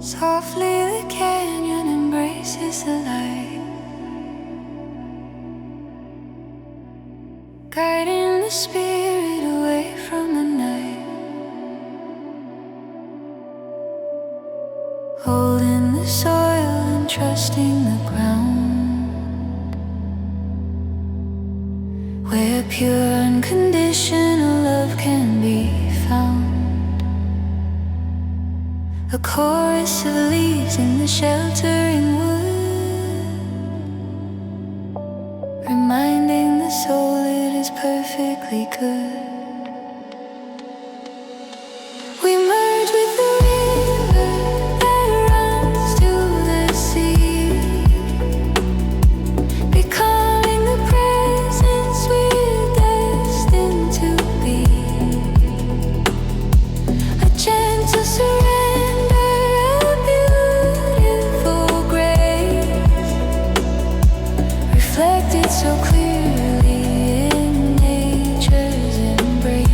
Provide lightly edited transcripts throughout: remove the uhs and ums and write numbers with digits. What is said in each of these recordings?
Softly the canyon embraces the light, guiding the spirit away from the night, holding the soil and trusting the ground, where pure unconditional love can be found. A chorus of leaves in the sheltering wood, reminding the soul it is perfectly good. We merge with the river that runs to the sea, becoming the presence we're destined to be. A gentle surrender, reflected so clearly in nature's embrace.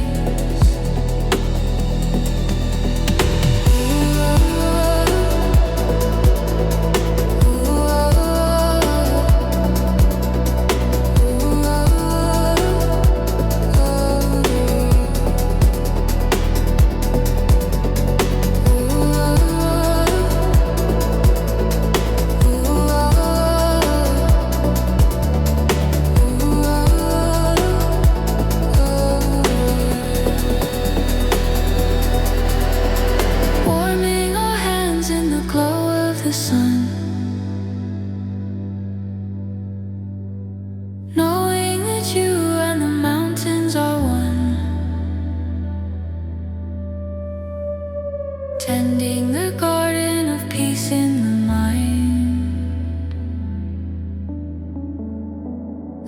Warming our hands in the glow of the sun, knowing that you and the mountains are one, tending the garden of peace in the mind,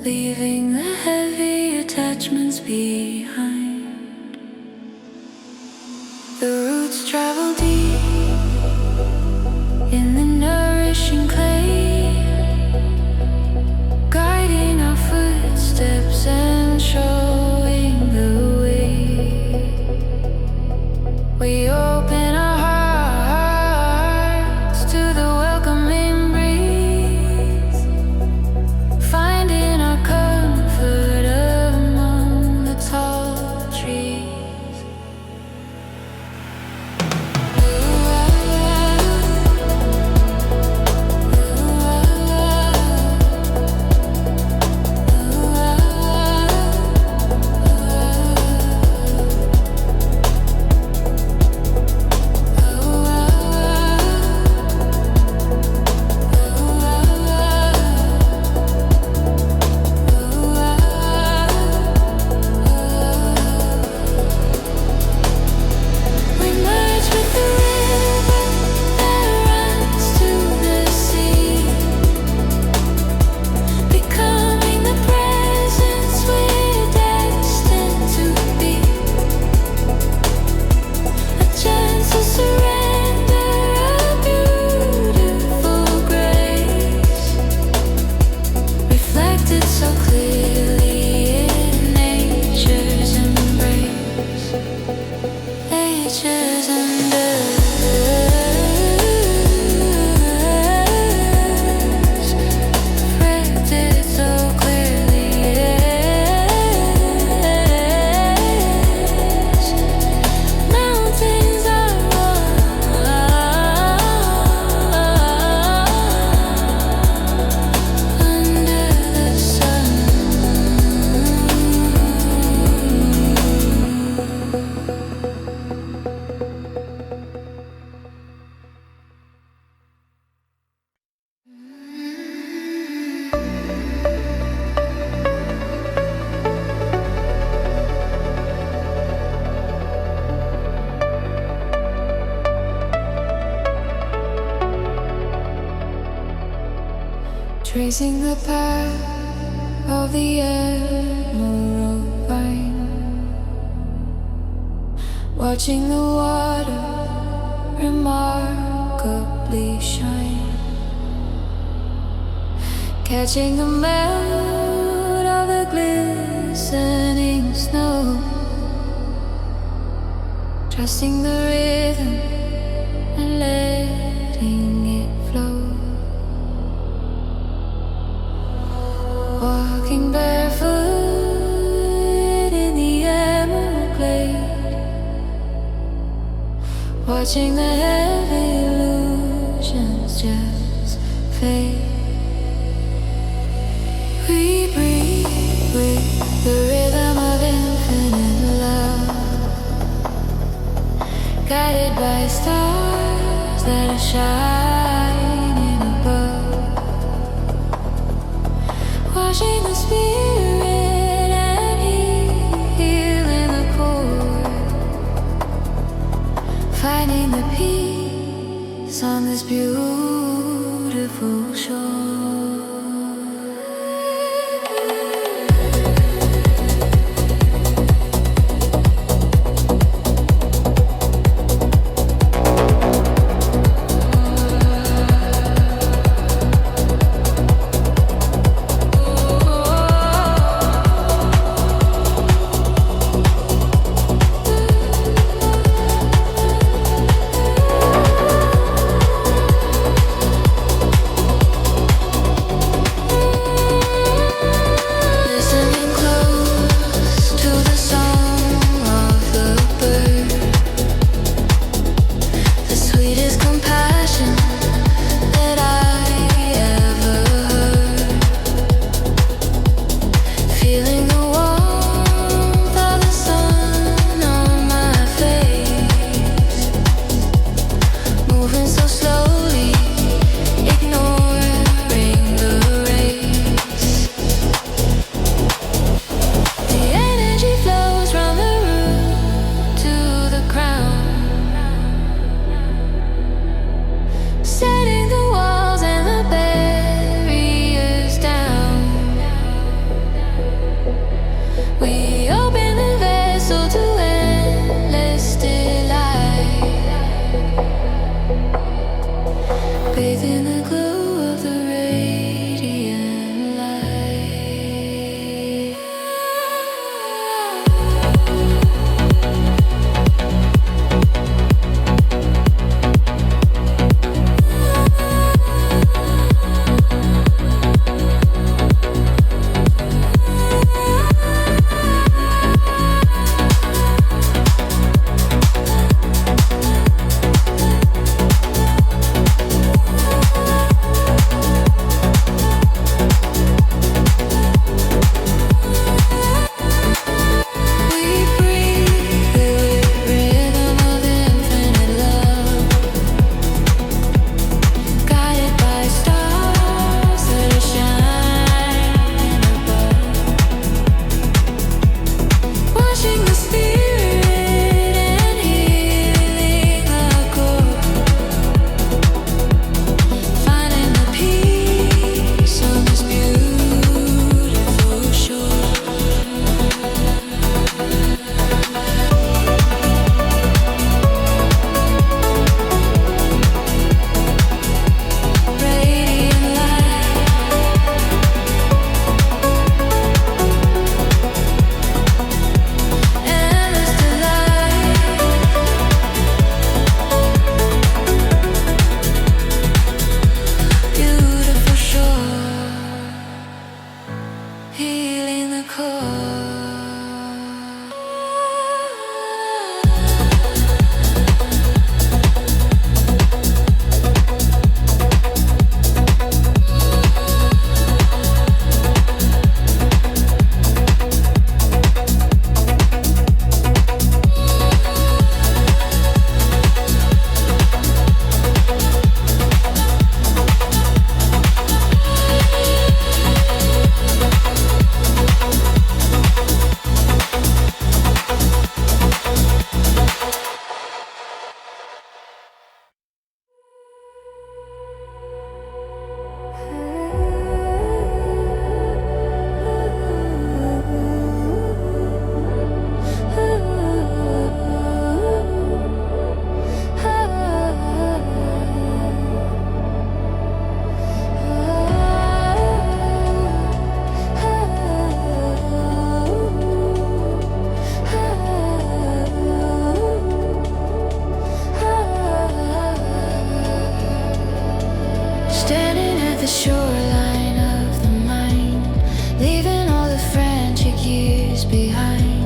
leaving the heavy attachments behind. The roots travel deep in the nourishing clay, guiding our footsteps and showing the way. We open our hearts to the welcoming breeze, finding our comfort among the tall trees. We merge with the river that runs to the sea, becoming the presence we're destined to be. A gentle surrender, a beautiful grace, reflected so clearly in nature's embrace. Nature's embrace, reflected so clearly as mountains are under the sun. Tracing the path of the emerald vine, watching the water remark remarkably shine, catching the melt of the glistening snow, trusting the rhythm and letting it flow. Walking barefoot in the emerald glade, watching the heavy illusions just fade. We breathe with the rhythm of infinite love, guided by stars that are shining above, washing the spirit and healing the core, finding the peace on this beautiful shore. shoreline of the mind, leaving all the frantic years behind.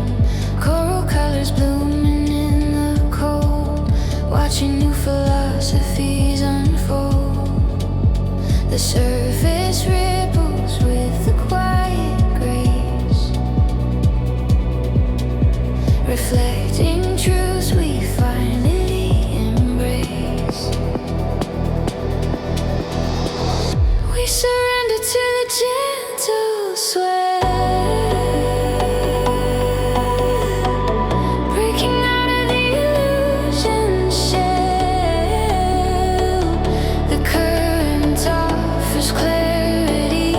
Coral colors blooming in the cold, watching new philosophies unfold. The surface ripples with the quiet grace, reflecting truths we finally embrace. We surrender to the gentle sway, breaking out of the illusion shell. The current offers clarity,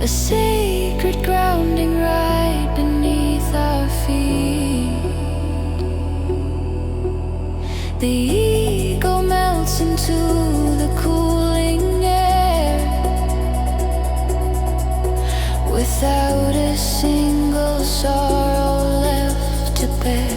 sacred grounding right beneath our feet. The ego melts into the cooling air without a single sorrow left to bear.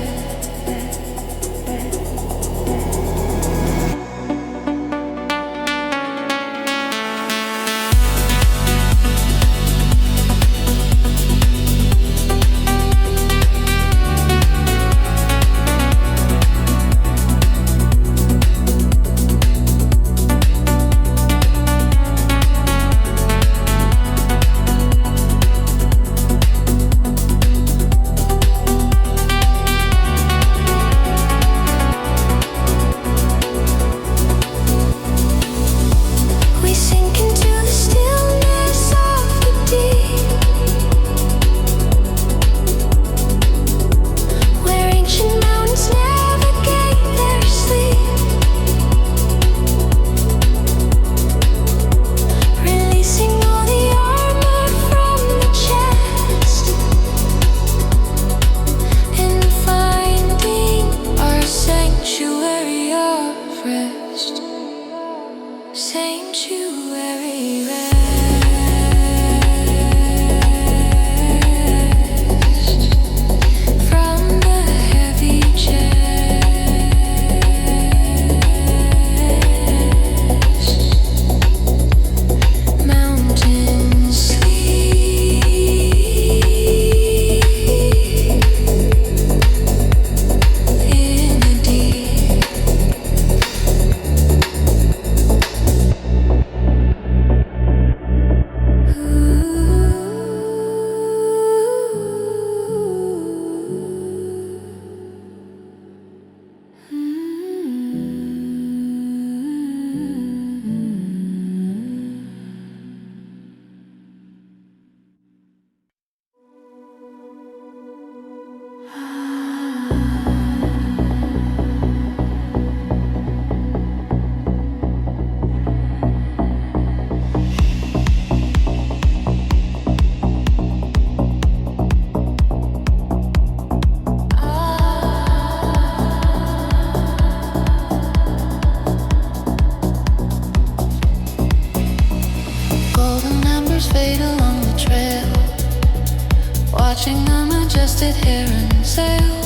Watching the majestic heron sail,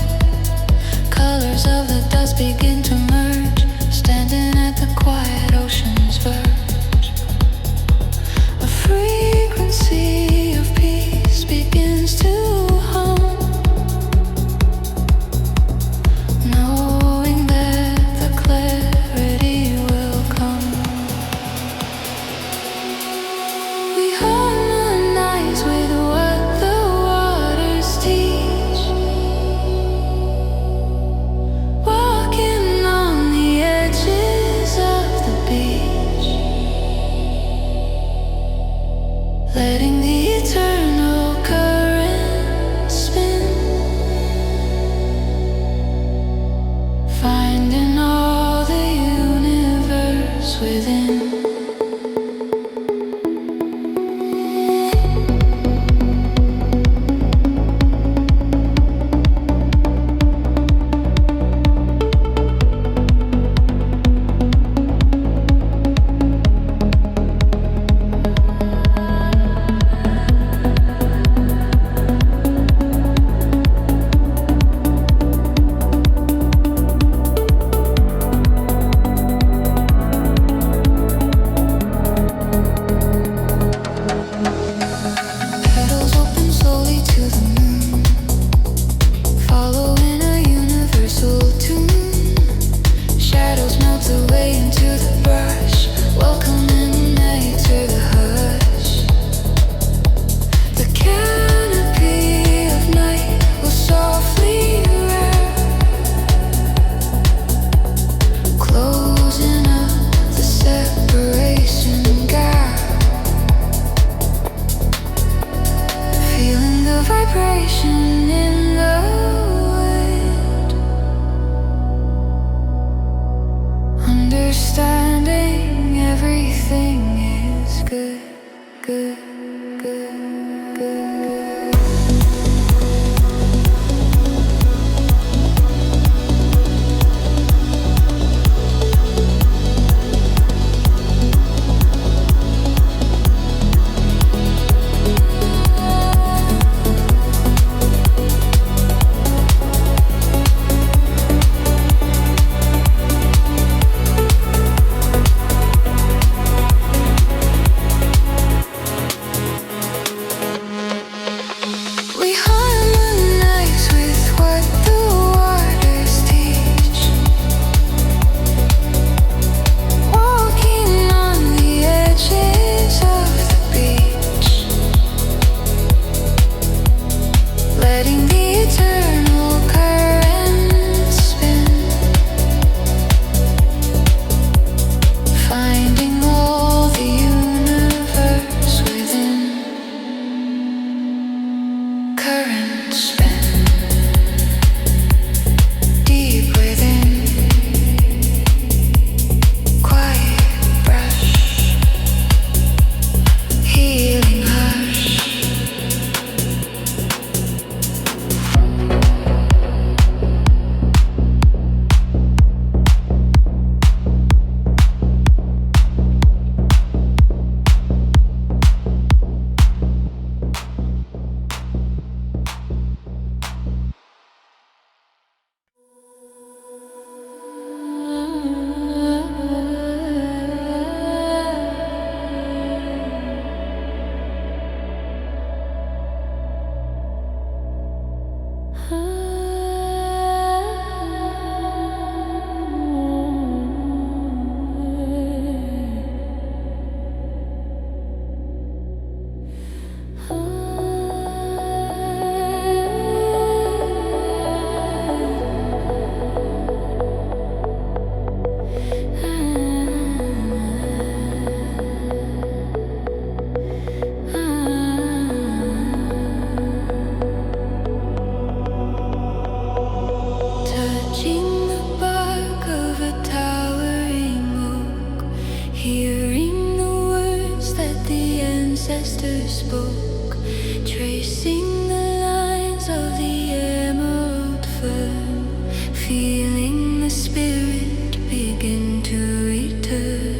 colors of the dust begin to merge, standing at the quiet ocean's verge. A frequency of peace begins to hum, knowing that the clarity will come. We harmonize with what the waters teach, walking on the edges of the beach. master spoke, tracing the lines of the emerald fern, feeling the spirit begin to return.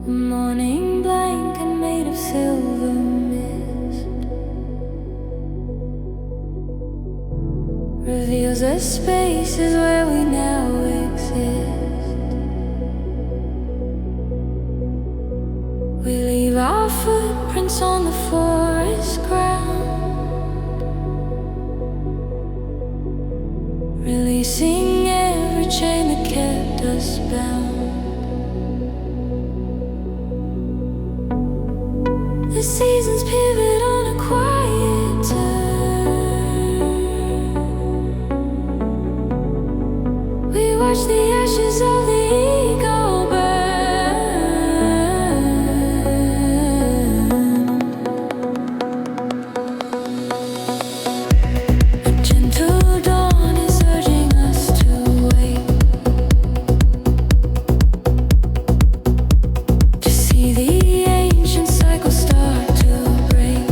Morning blanket made of silver mist reveals the spaces where we now exist. We leave our footprints on the forest ground, releasing every chain that kept us bound. The seasons pivot on a quiet turn. We watch the ashes of the ego burn. A gentle dawn is urging us to wait, to see the ancient cycle start to break.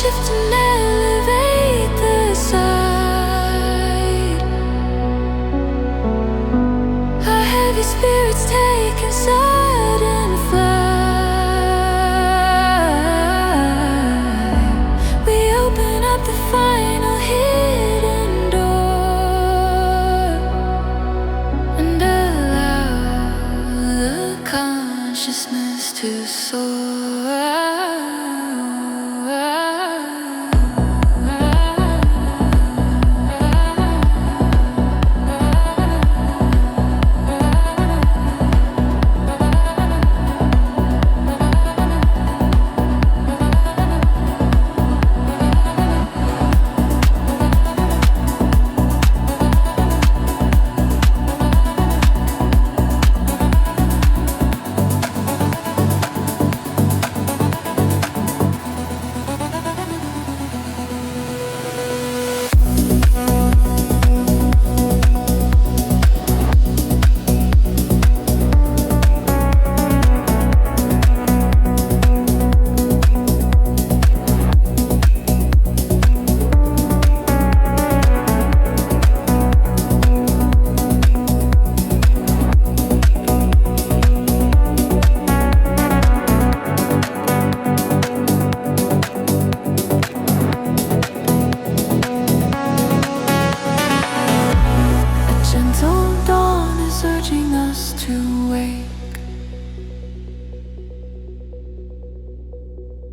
shift and elevate the side. Our heavy spirits taking sudden flight. We open up the final hidden door and allow the consciousness to soar.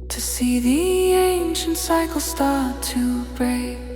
To see the ancient cycle start to break.